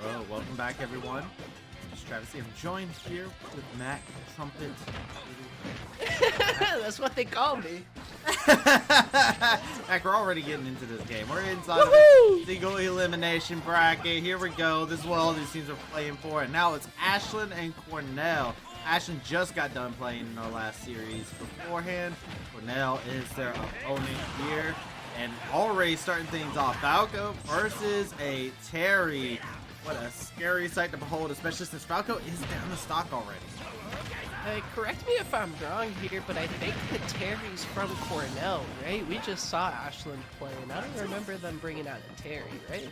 Oh, welcome back, everyone. It's Travesty. I'm joined here with Mac Trumpet. That's what they call me. Mac, we're already getting into this game. We're inside of a single elimination bracket. Here we go. This is what all these teams are playing for. And now it's Ashland and Cornell. Ashland just got done playing in our last series beforehand. Cornell is their opponent here. And already starting things off. Falco versus a Terry. What a scary sight to behold, especially since Falco is down the stock already. Correct me if I'm wrong here, but I think the Terry's from Cornell, right? We just saw Ashland play, and I don't remember them bringing out a Terry, right?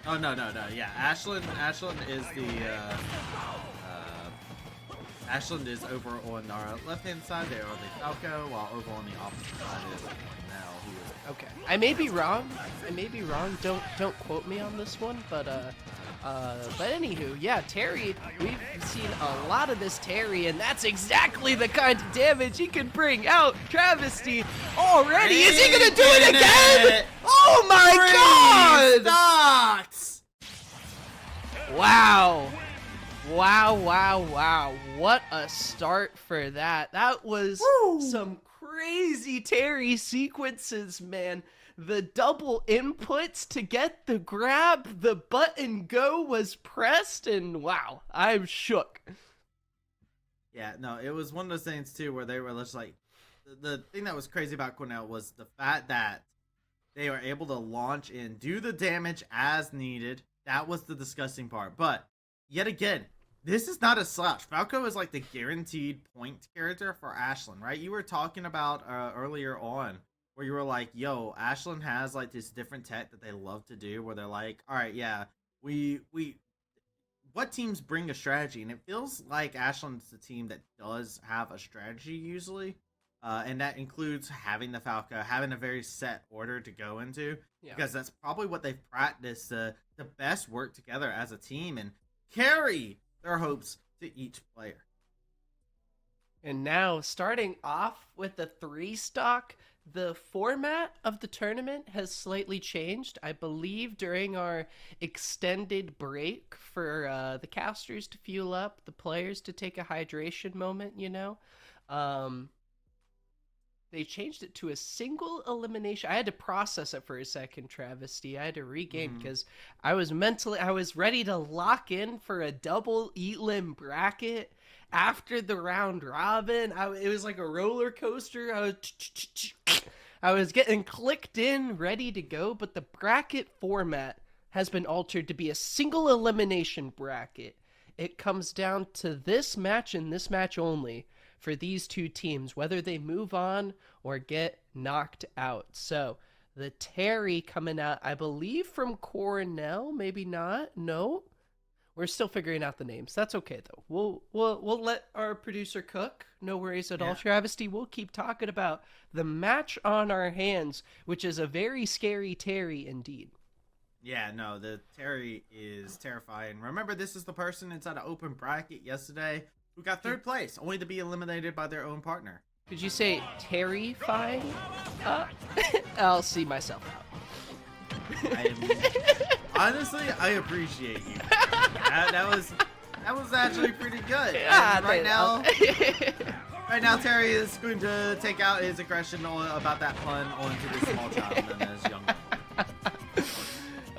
Oh, no. Yeah, Ashland is the, Ashland is over on our left-hand side. They are the Falco, while over on the opposite side is Cornell, who is... Okay. I may be wrong. Don't quote me on this one, but anywho, yeah, Terry, we've seen a lot of this Terry, and that's exactly the kind of damage he can bring out. Travesty already. Is he gonna do it again? Oh my God! Stocks! Wow. What a start for that. That was some crazy Terry sequences, man. The double inputs to get the grab, the button go was pressed, and wow, I'm shook. Yeah, no, it was one of those things too where they were just like, the thing that was crazy about Cornell was the fact that they were able to launch and do the damage as needed. That was the disgusting part. But yet again, this is not a slouch. Falco is like the guaranteed point character for Ashland, right? You were talking about earlier on where you were like, yo, Ashland has like this different tech that they love to do where they're like, all right, yeah, what teams bring a strategy? And it feels like Ashland's the team that does have a strategy usually. And that includes having the Falco, having a very set order to go into, because that's probably what they've practiced to best work together as a team and carry their hopes to each player. And now, starting off with the 3-stock, the format of the tournament has slightly changed. I believe during our extended break for the casters to fuel up, the players to take a hydration moment, they changed it to a single elimination. I had to process it for a second, Travesty. I had to regain because I was ready to lock in for a double elim bracket after the round robin. It was like a roller coaster. I was getting clicked in, ready to go, but the bracket format has been altered to be a single elimination bracket. It comes down to this match and this match only for these two teams, whether they move on or get knocked out. So the Terry coming out, I believe from Cornell, maybe not. No, we're still figuring out the names. That's okay though. We'll let our producer cook. No worries at all, Travesty. We'll keep talking about the match on our hands, which is a very scary Terry indeed. Yeah, no, the Terry is terrifying. Remember, this is the person inside an open bracket yesterday who got third place, only to be eliminated by their own partner. Could you say terrifying? I'll see myself out. Honestly, I appreciate you. That was actually pretty good. Yeah, right now, Terry is going to take out his aggression about that pun onto this small child and his young man.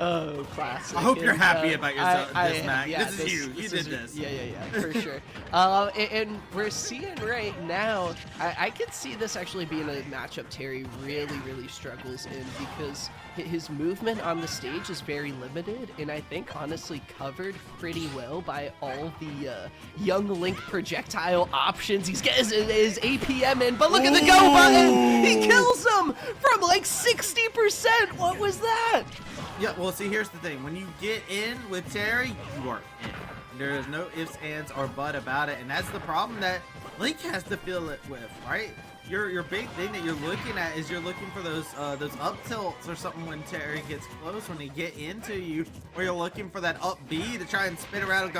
Oh, classic. I hope you're happy about yourself, Mac. Yeah, this is you. You did this. Yeah, for sure. And we're seeing right now, I could see this actually being a matchup Terry really struggles in because his movement on the stage is very limited and I think honestly covered pretty well by all the Young Link projectile options. He's getting his APM in, but look at the go button! He kills him from like 60%! What was that? Yeah, well, see, here's the thing. When you get in with Terry, you are in. There's no ifs, ands, or but about it, and that's the problem that Link has to fill it with, right? Your big thing that you're looking at is you're looking for those up tilts or something when Terry gets close, when he get into you, or you're looking for that up B to try and spin around and go,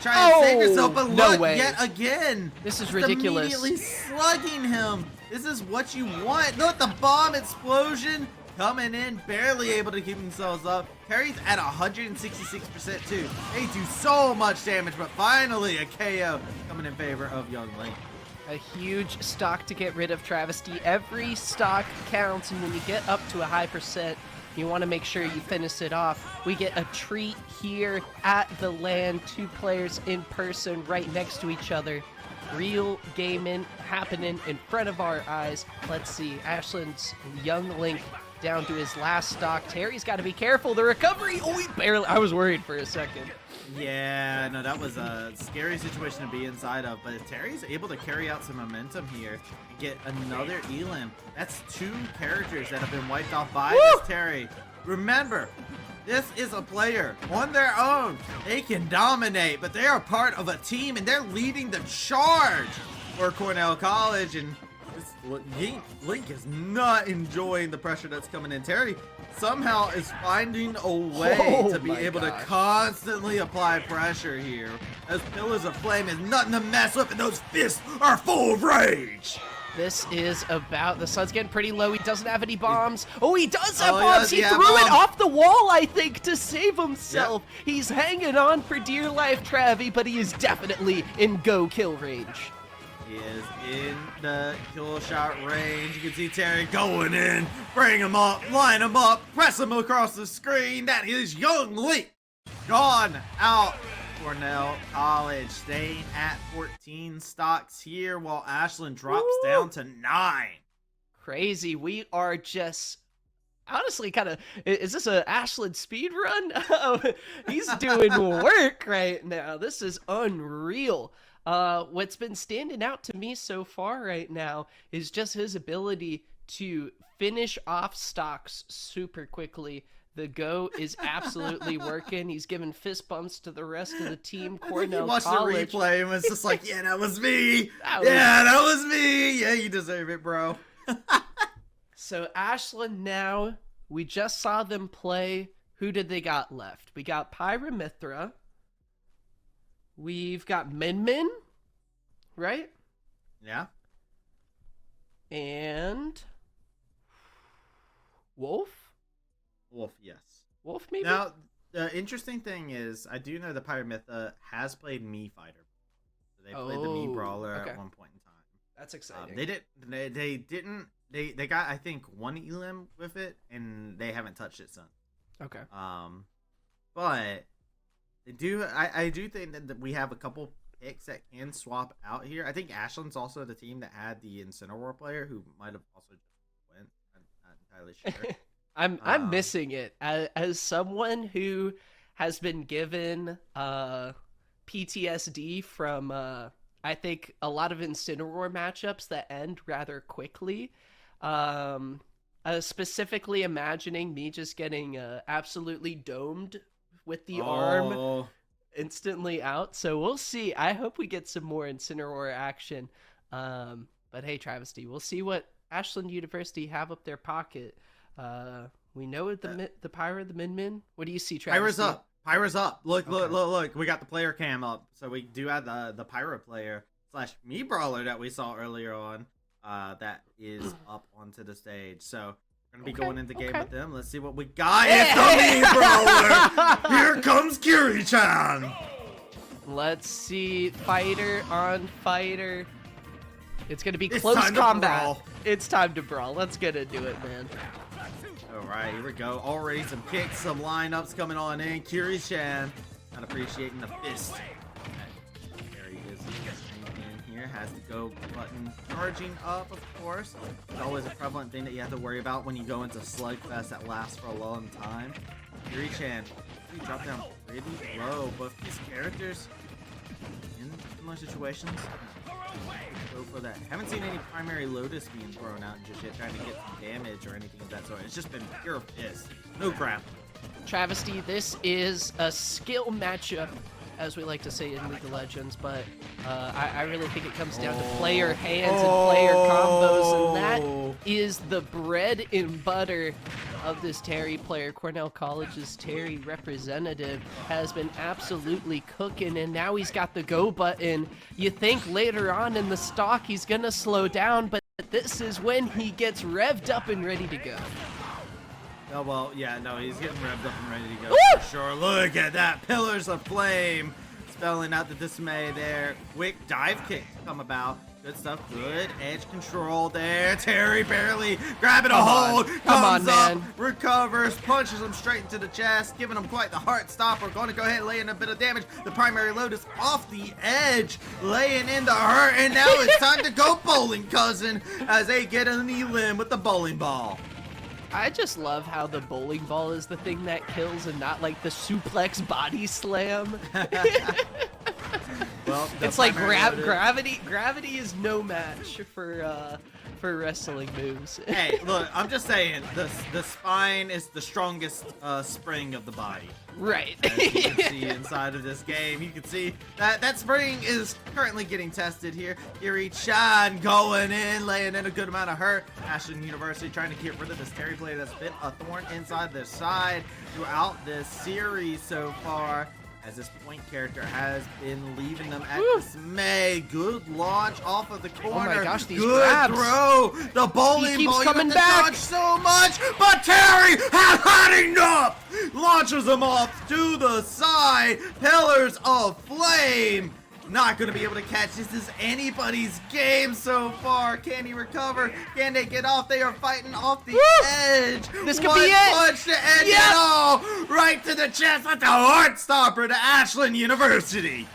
try and save yourself, but no look, way. Yet again, this is ridiculous. Immediately slugging him. This is what you want. Look, the bomb explosion coming in, barely able to keep themselves up. Terry's at 166% too. They do so much damage, but finally a KO coming in favor of Young Link. A huge stock to get rid of, Travesty. Every stock counts, and when you get up to a high percent, you want to make sure you finish it off. We get a treat here at the LAN, 2 players in person right next to each other. Real gaming happening in front of our eyes. Let's see, Ashland's Young Link down to his last stock. Terry's got to be careful. The recovery, oh, he barely, I was worried for a second. Yeah, no, that was a scary situation to be inside of, but if Terry's able to carry out some momentum here and get another elim, that's 2 characters that have been wiped off by this Terry. Remember, this is a player on their own. They can dominate, but they are part of a team, and they're leading the charge for Cornell College, and Link is not enjoying the pressure that's coming in. Terry somehow is finding a way to be able to constantly apply pressure here. Those pillars of flame is nothing to mess with, and those fists are full of rage. This is about, the sun's getting pretty low. He doesn't have any bombs. Oh, he does have bombs. He threw it off the wall, I think, to save himself. Yep. He's hanging on for dear life, Travie, but he is definitely in go kill range. He is in the kill shot range. You can see Terry going in, bring him up, line him up, press him across the screen. That is Young Link gone out. Cornell College staying at 14 stocks here while Ashland drops down to 9. Crazy. We are just honestly kind of, is this a Ashland speed run? He's doing work right now. This is unreal. What's been standing out to me so far right now is just his ability to finish off stocks super quickly. The go is absolutely working. He's giving fist bumps to the rest of the team. Cornell College. Watched the replay and was just like, yeah, that was me. That was me. Yeah, you deserve it, bro. So Ashland now, we just saw them play. Who did they got left? We got Pyramithra. We've got Min, right? Yeah. And Wolf, yes. Wolf, maybe? Now, the interesting thing is, I do know the Pyramithra has played Mii Fighter. So they played the Mii Brawler at one point in time. That's exciting. They got, I think, 1 elim with it, and they haven't touched it since. Okay. But they do. I do think that we have a couple picks that can swap out here. I think Ashland's also the team that had the Incineroar player who might have also just went. I'm not entirely sure. I'm missing it as someone who has been given PTSD from I think a lot of Incineroar matchups that end rather quickly. Specifically imagining me just getting absolutely domed with the arm instantly out. So we'll see. I hope we get some more Incineroar action. But hey, Travesty, we'll see what Ashland University have up their pocket. We know the Pyra, the Min. What do you see, Travesty? Pyra's up. Look. We got the player cam up. So we do have the Pyra player / Mii Brawler that we saw earlier on. That is up onto the stage. So we're gonna be going into game with them. Let's see what we got. It's the Mii Brawler. Here comes Kiri-chan. Let's see, fighter on fighter. It's gonna be close combat. It's time to brawl. Let's get into it, man. All right, here we go. Already some kicks, some lineups coming on in. Kiri-chan, not appreciating the fist. There he is. In here has the go button charging up, of course. It's always a prevalent thing that you have to worry about when you go into slugfest that lasts for a long time. Kiri-chan, he dropped down pretty low. Both these characters in similar situations. Go for that. Haven't seen any primary Lotus being thrown out just yet, trying to get some damage or anything of that sort. It's just been pure piss. No crap. Travesty, this is a skill matchup, as we like to say in League of Legends, but I really think it comes down to player hands and player combos, and that is the bread and butter of this Terry player. Cornell College's Terry representative has been absolutely cooking, and now he's got the go button. You think later on in the stock he's gonna slow down, but this is when he gets revved up and ready to go. Oh, well, yeah, no, he's getting revved up and ready to go. Woo! For sure. Look at that. Pillars of Flame. Spelling out the dismay there. Quick dive kick come about. Good stuff. Good edge control there. Terry barely grabbing a hold. Come on, Comes up, man. recovers, punches him straight into the chest, giving him quite the heart stopper. Going to go ahead and lay in a bit of damage. The primary load is off the edge, laying in the hurt. And now it's time to go bowling, cousin, as they get an elim with the bowling ball. I just love how the bowling ball is the thing that kills and not like the suplex body slam. Well, It's like primary loaded- gravity is no match for wrestling moves. Hey, look, I'm just saying, the spine is the strongest spring of the body. Right. As you can see inside of this game, you can see that spring is currently getting tested here. Iri-chan going in, laying in a good amount of hurt. Ashland University trying to get rid of this Terry blade that's been a thorn inside their side throughout this series so far, as this point character has been leaving them at dismay. Good launch off of the corner. Oh my gosh, these good grabs. throw. The bowling He keeps ball, you coming have to back. dodge so much, but Terry has had enough. Launches him off to the side. Pillars of Flame. Not going to be able to catch. This is anybody's game so far. Can he recover? Can they get off? They are fighting off the edge. This could One be it. punch to end it all. Right to the chest. That's a heart stopper to Ashland University.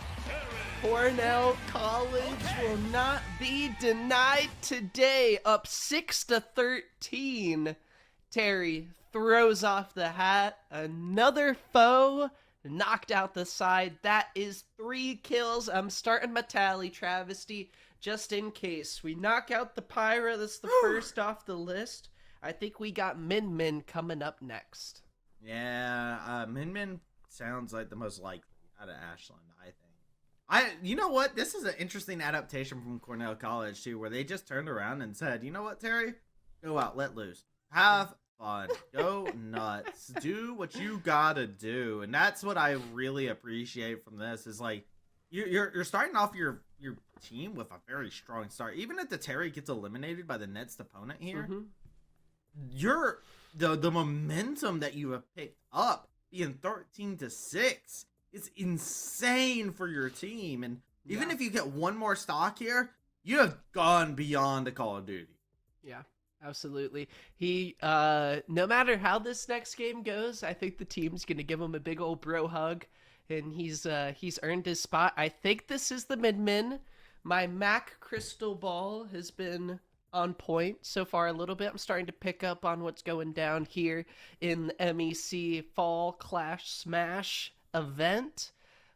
Cornell College will not be denied today. Up 6-13. Terry throws off the hat. Another foe knocked out the side. That is 3 kills. I'm starting my tally, Travesty, just in case. We knock out the Pyra. That's the first off the list. I think we got Min Min coming up next. Yeah, Min Min sounds like the most likely out of Ashland, I think. You know what? This is an interesting adaptation from Cornell College, too, where they just turned around and said, you know what, Terry? Go out, let loose. Have fun. Go nuts. Do what you gotta do. And that's what I really appreciate from this is like you're starting off your team with a very strong start. Even if the Terry gets eliminated by the next opponent here, you're the momentum that you have picked up being 13-6 is insane for your team. And even if you get one more stock here, you have gone beyond the Call of Duty. Yeah. Absolutely. He, no matter how this next game goes, I think the team's gonna give him a big old bro hug, and he's earned his spot. I think this is the Min. My MEC crystal ball has been on point so far a little bit. I'm starting to pick up on what's going down here in the MEC Fall Clash Smash event,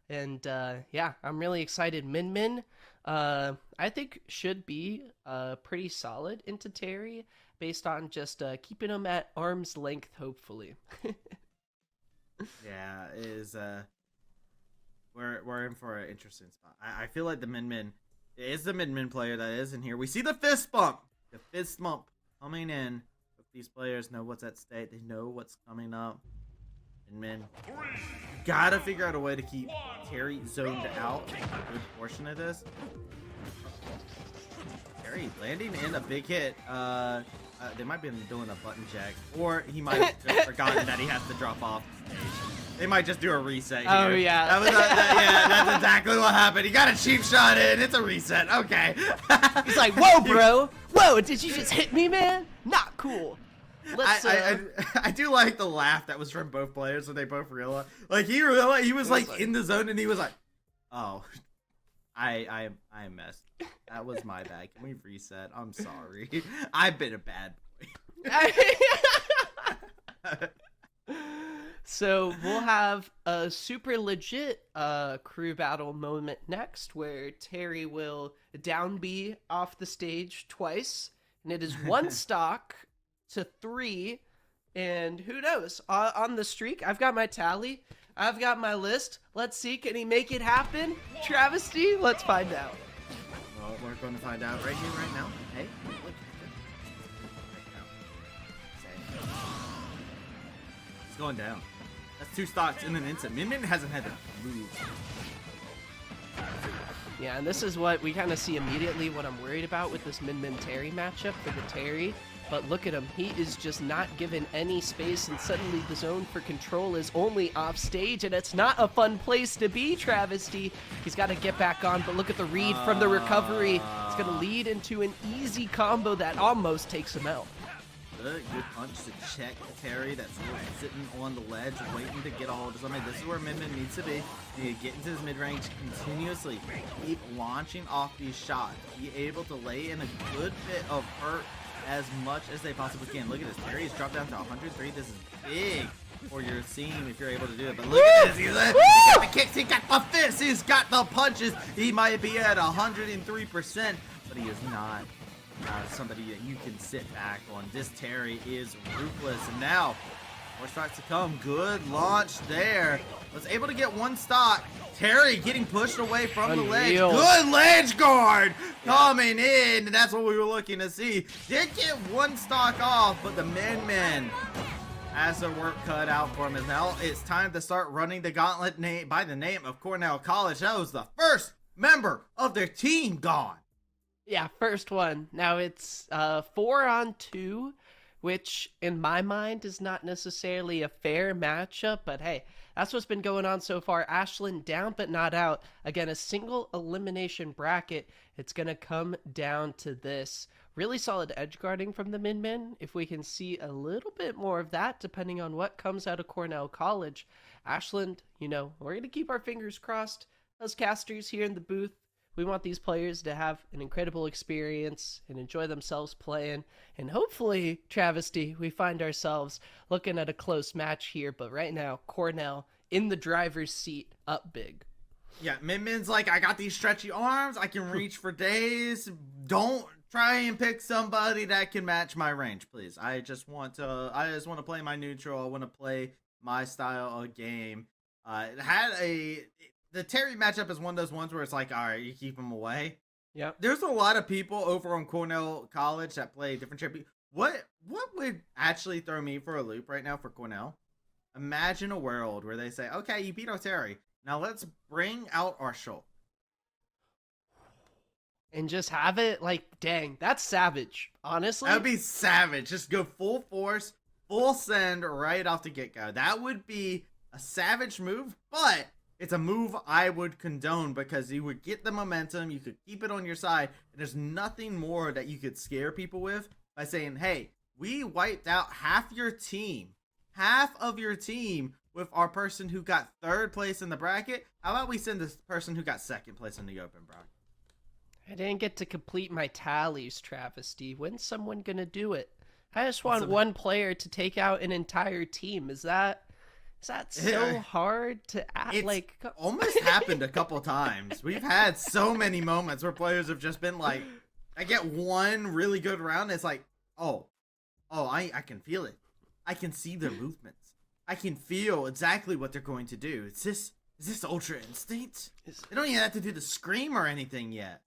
and yeah, I'm really excited. Min. I think should be pretty solid into Terry based on just keeping him at arm's length, hopefully. Yeah, it is we're in for an interesting spot. I feel like the Min is the Min player that is in here. We see the fist bump. The fist bump coming in. These players know what's at stake. They know what's coming up. Min, gotta figure out a way to keep Terry zoned out a good portion of this. Terry landing in a big hit. They might be doing a button check, or he might have just forgotten that he has to drop off the stage. They might just do a reset here. Oh, yeah. That was yeah, that's exactly what happened. He got a cheap shot in. It's a reset. Okay. He's like, whoa, bro. Whoa, did you just hit me, man? Not cool. Let's, I do like the laugh that was from both players when they both realized. Like he realized he was like in the zone and he was like, "Oh, I messed. That was my bad. Can we reset? I'm sorry. I've been a bad boy." So we'll have a super legit crew battle moment next, where Terry will down B off the stage twice, and it is 1 stock to 3, and who knows, on the streak. I've got my tally, I've got my list. Let's see, can he make it happen? Travesty, let's find out. Well, we're going to find out right here, right now. Hey, look. It's going down. That's 2 stocks in an instant. Min hasn't had to move. Yeah, and this is what we kind of see immediately what I'm worried about with this Min Terry matchup for the Terry. But look at him. He is just not given any space, and suddenly the zone for control is only off stage, and it's not a fun place to be, Travesty. He's got to get back on, but look at the read from the recovery. It's going to lead into an easy combo that almost takes him out. Good punch to check Terry that's sitting on the ledge waiting to get a hold of somebody. This is where Min needs to be. You need to get into his mid-range continuously. Keep launching off these shots. Be able to lay in a good bit of hurt as much as they possibly can. Look at this. Terry has dropped down to 103. This is big for your team if you're able to do it. But look at this. He's got the kicks. He got the fists. He's got the punches. He might be at 103%, but he is not somebody that you can sit back on. This Terry is ruthless. And now, more strikes to come. Good launch there. Was able to get one stock. Terry getting pushed away from the ledge. Good ledge guard coming in. And that's what we were looking to see. Did get one stock off, but the Min has their work cut out for him. And now it's time to start running the gauntlet by the name of Cornell College. That was the first member of their team gone. Yeah, first one. Now it's 4-on-2, which in my mind is not necessarily a fair matchup, but hey, that's what's been going on so far. Ashland down but not out. Again, a single elimination bracket. It's going to come down to this. Really solid edge guarding from the Min. If we can see a little bit more of that, depending on what comes out of Cornell College. Ashland, you know, we're going to keep our fingers crossed. Those casters here in the booth, we want these players to have an incredible experience and enjoy themselves playing. And hopefully, Travesty, we find ourselves looking at a close match here. But right now, Cornell in the driver's seat, up big. Yeah, Min's like, I got these stretchy arms. I can reach for days. Don't try and pick somebody that can match my range, please. I just want to play my neutral. I want to play my style of game. The Terry matchup is one of those ones where it's like, all right, you keep him away. Yeah. There's a lot of people over on Cornell College that play different champions. What would actually throw me for a loop right now for Cornell? Imagine a world where they say, okay, you beat our Terry. Now let's bring out our Schultz. And just have it like, dang, that's savage. Honestly. That would be savage. Just go full force, full send right off the get-go. That would be a savage move, but it's a move I would condone because you would get the momentum, you could keep it on your side, and there's nothing more that you could scare people with by saying, hey, we wiped out half of your team with our person who got third place in the bracket. How about we send this person who got second place in the open bracket? I didn't get to complete my tallies, Travesty. When's someone gonna do it? I just want one player to take out an entire team. Is that so hard to act? It's like almost happened a couple times. We've had so many moments where players have just been like, I get one really good round. It's like, I can feel it. I can see their movements. I can feel exactly what they're going to do. Is this Ultra Instinct? They don't even have to do the scream or anything yet.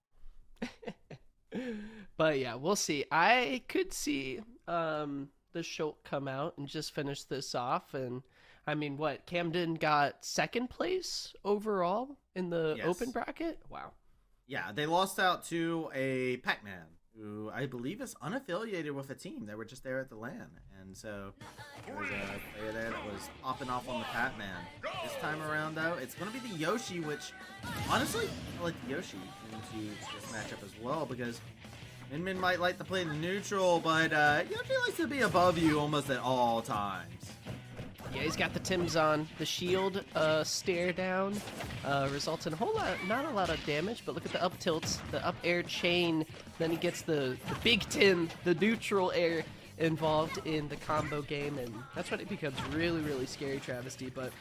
But yeah, we'll see. I could see the Schultz come out and just finish this off. And I mean, what, Camden got second place overall in the open bracket? Wow. Yeah, they lost out to a Pac-Man, who I believe is unaffiliated with a team. They were just there at the LAN. And so there was a player there that was popping off on the Pac-Man. This time around, though, it's going to be the Yoshi, which, honestly, I like the Yoshi into this matchup as well, because Min might like to play the neutral, but Yoshi likes to be above you almost at all times. Yeah, he's got the Tims on. The shield stare down results in a whole lot, not a lot of damage, but look at the up tilts, the up air chain. Then he gets the big Tim, the neutral air involved in the combo game, and that's when it becomes really, really scary, Travesty. But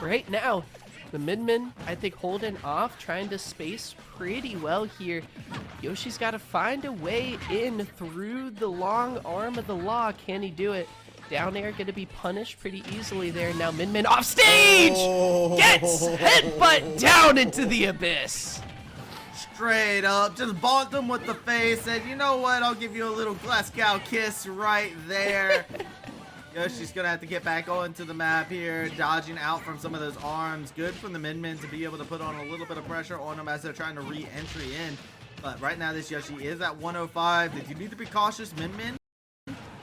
right now, the Min, I think, holding off, trying to space pretty well here. Yoshi's got to find a way in through the long arm of the law. Can he do it? Down air going to be punished pretty easily there. Now Min off stage! Gets headbutt down into the abyss. Straight up, just bonked him with the face. Said, you know what, I'll give you a little Glasgow kiss right there. Yoshi's gonna have to get back onto the map here, dodging out from some of those arms. Good from the Min to be able to put on a little bit of pressure on them as they're trying to re-entry in. But right now, this Yoshi is at 105. They do need to be cautious, Min.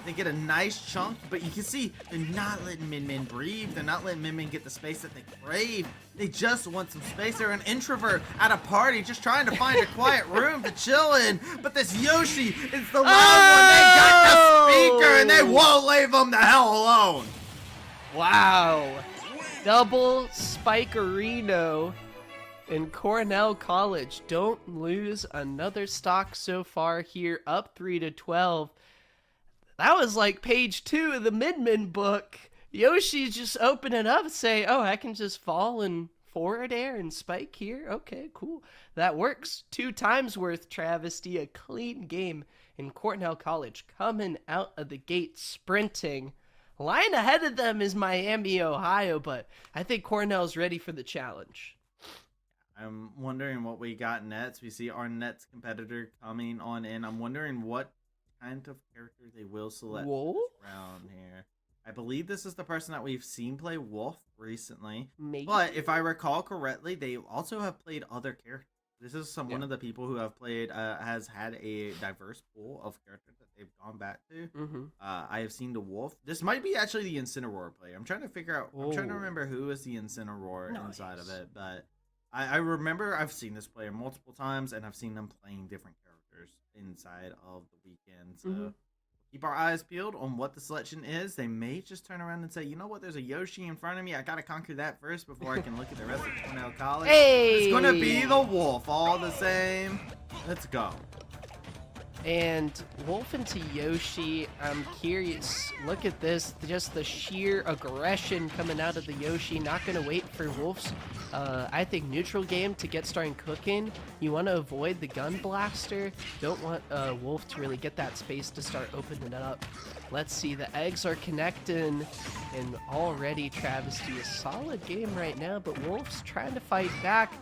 They get a nice chunk, but you can see they're not letting Min breathe. They're not letting Min get the space that they crave. They just want some space. They're an introvert at a party, just trying to find a quiet room to chill in. But this Yoshi is the loud one. They got the speaker, and they won't leave them the hell alone. Wow. Double Spikerino in Cornell College. Don't lose another stock so far here, up 3-12. That was like page 2 of the Min book. Yoshi's just opening up and say, oh, I can just fall and forward air and spike here. Okay, cool. That works. 2 times worth, Travesty. A clean game in Cornell College. Coming out of the gate sprinting. Lying ahead of them is Miami, Ohio, but I think Cornell's ready for the challenge. I'm wondering what we got next. We see our next competitor coming on in. I'm wondering what kind of character they will select this round here. I believe this is the person that we've seen play Wolf recently. Maybe. But if I recall correctly, they also have played other characters. This is one of the people who have played, has had a diverse pool of characters that they've gone back to. I have seen the Wolf. This might be actually the Incineroar player. I'm trying to figure out, I'm trying to remember who is the Incineroar inside of it. But I remember I've seen this player multiple times, and I've seen them playing different characters inside of the weekend. So keep our eyes peeled on what the selection is. They may just turn around and say, you know what, there's a Yoshi in front of me. I got to conquer that first before I can look at the rest of Cornell College. Hey! It's going to be the Wolf all the same. Let's go. And Wolf into Yoshi, I'm curious. Look at this, just the sheer aggression coming out of the Yoshi. Not going to wait for Wolf's, I think, neutral game to get started cooking. You want to avoid the gun blaster. Don't want Wolf to really get that space to start opening it up. Let's see, the eggs are connecting, and already Travesty, a solid game right now, but Wolf's trying to fight back.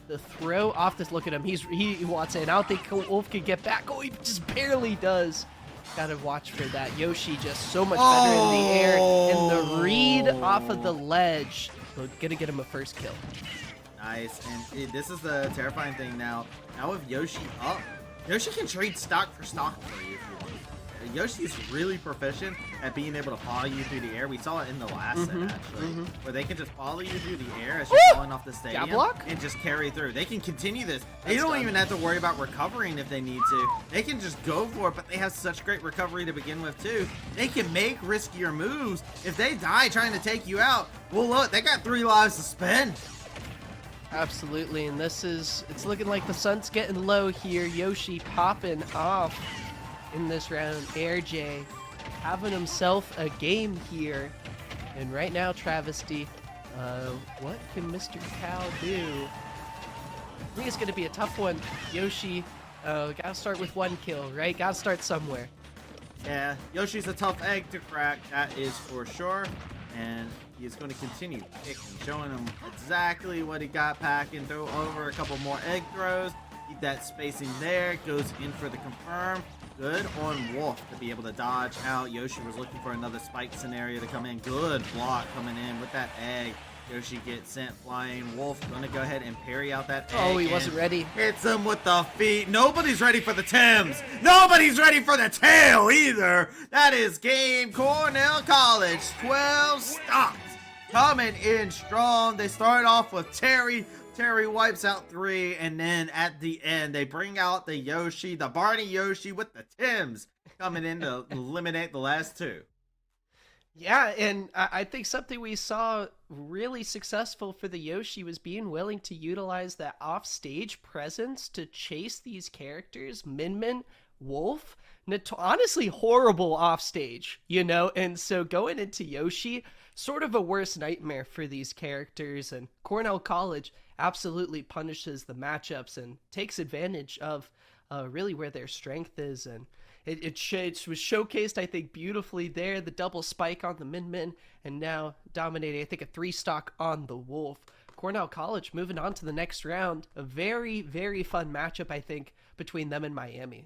The throw off this, look at him, he wants it, and I don't think Wolf can get back. Oh, he just barely does. Gotta watch for that. Yoshi just so much better in the air, and the read off of the ledge. We're gonna get him a first kill. Nice, and this is the terrifying thing now. Now with Yoshi up, Yoshi can trade stock for stock for you if you want. Yoshi is really proficient at being able to follow you through the air. We saw it in the last set, actually, where they can just follow you through the air as you're falling off the stadium and just carry through. They can continue this. They don't even have to worry about recovering if they need to. They can just go for it, but they have such great recovery to begin with, too. They can make riskier moves. If they die trying to take you out, well, look, they got 3 lives to spend. Absolutely, and it's looking like the sun's getting low here. Yoshi popping off in this round. Arjay having himself a game here, and right now Travesty, what can Mr. Cow do? I think it's gonna be a tough one. Yoshi, gotta start with 1 kill, right? Gotta start somewhere. Yeah, Yoshi's a tough egg to crack, that is for sure, and he is going to continue kicking, showing him exactly what he got, packing, throw over a couple more egg throws, keep that spacing there, goes in for the confirm. Good on Wolf to be able to dodge out. Yoshi was looking for another spike scenario to come in. Good block coming in with that egg. Yoshi gets sent flying. Wolf gonna go ahead and parry out that egg. Oh, he wasn't ready. Hits him with the feet. Nobody's ready for the Tims. Nobody's ready for the tail either. That is game. Cornell College, 12 stocks coming in strong. They start off with Terry. Terry wipes out 3, and then at the end, they bring out the Yoshi, the Barney Yoshi with the Tims coming in to eliminate the last 2. Yeah, and I think something we saw really successful for the Yoshi was being willing to utilize that off-stage presence to chase these characters. Min, Wolf, honestly horrible offstage, you know? And so going into Yoshi, sort of a worst nightmare for these characters, and Cornell College absolutely punishes the matchups and takes advantage of really where their strength is, and it was showcased, I think, beautifully there. The double spike on the Min, and now dominating, I think, a 3 stock on the Wolf. Cornell College moving on to the next round. A very, very fun matchup, I think, between them and Miami.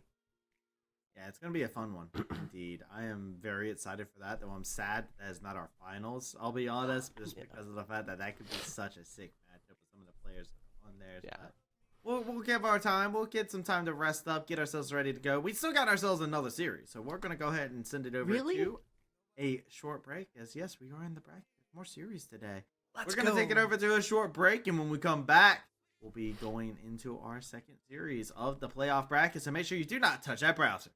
Yeah, it's gonna be a fun one, indeed. I am very excited for that. Though I'm sad that is not our finals. I'll be honest, just because of the fact that that could be such a sick matchup with some of the players on there. Yeah. We'll give our time. We'll get some time to rest up, get ourselves ready to go. We still got ourselves another series, so we're gonna go ahead and send it over to a short break. As yes, we are in the bracket. More series today. We're gonna take it over to a short break, and when we come back, we'll be going into our second series of the playoff bracket. So make sure you do not touch that browser.